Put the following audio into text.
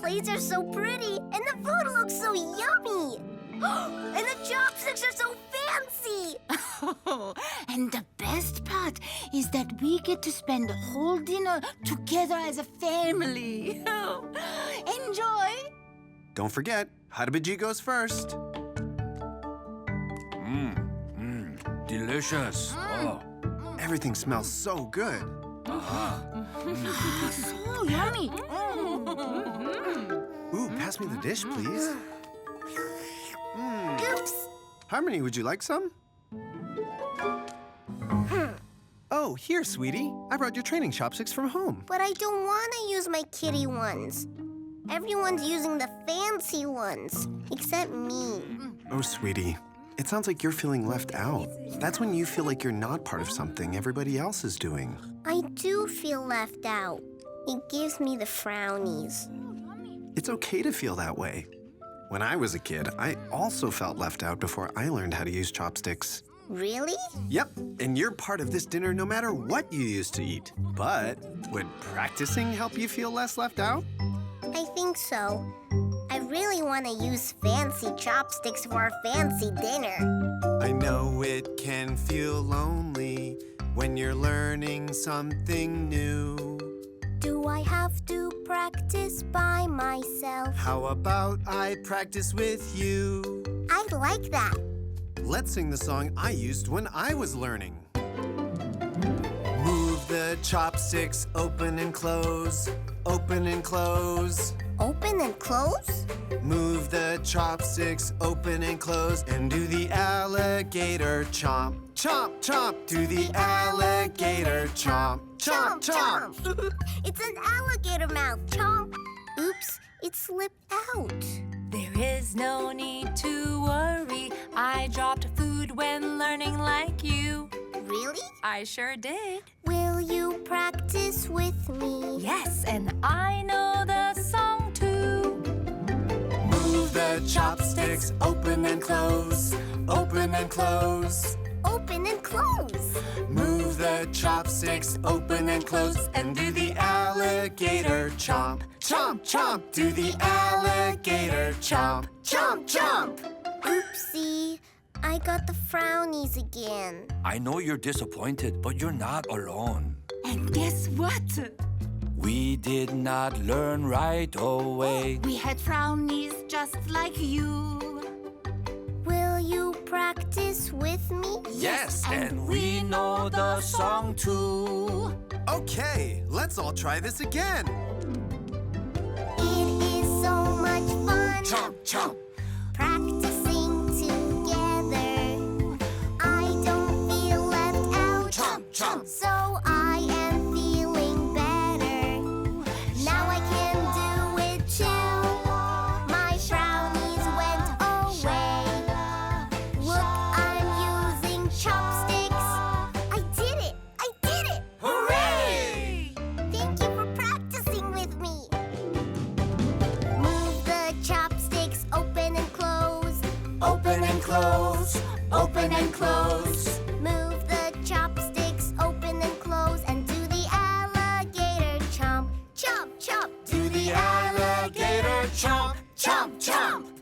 plates are so pretty, and the food looks so yummy. And the chopsticks are so fancy. And the best part is that we get to spend the whole dinner together as a family. Enjoy! Don't forget, Hadabaji goes first. Delicious. Oh. Everything smells so good. So yummy. Ooh, pass me the dish, please. Oops. Harmony, would you like some? Oh, here, sweetie. I brought your training chopsticks from home. But I don't want to use my kitty ones. Everyone's using the fancy ones, except me. Oh, sweetie. It sounds like you're feeling left out. That's when you feel like you're not part of something everybody else is doing. I do feel left out. It gives me the frownies. It's okay to feel that way. When I was a kid, I also felt left out before I learned how to use chopsticks. Really? Yep, and you're part of this dinner no matter what you used to eat. But would practicing help you feel less left out? I think so. I really want to use fancy chopsticks for a fancy dinner. I know it can feel lonely when you're learning something new. Do I have to practice by myself? How about I practice with you? I like that. Let's sing the song I used when I was learning. Move the chopsticks, open and close, open and close. Open and close? Move the chopsticks, open and close, and do the alligator chomp, chomp, chomp. Do the alligator chomp, chomp, chomp. It's an alligator mouth. Chomp. Oops, it slipped out. There is no need to worry. I dropped food when learning like you. Really? I sure did. Will you practice with me? Yes, and I know the song too. Move the chopsticks, open and close, open and close. Open and close. Move the chopsticks, open and close, and do the alligator chomp, chomp, chomp. Do the alligator chomp, chomp, chomp. Oopsie. I got the frownies again. I know you're disappointed, but you're not alone. And guess what? We did not learn right away. We had frownies just like you. Will you practice with me? Yes, and we know the song too. Okay, let's all try this again. It is so much fun. Chomp, chomp. Practicing together. I don't feel left out. Chomp, chomp. So I am feeling better. Now I can do it too. My frownies went away. Look, I'm using chopsticks. I did it! I did it! Hooray! Thank you for practicing with me. Move the chopsticks, open and close. Open and close, open and close. Move the chopsticks, open and close, and do the alligator chomp, chomp, chomp. Do the alligator chomp, chomp, chomp.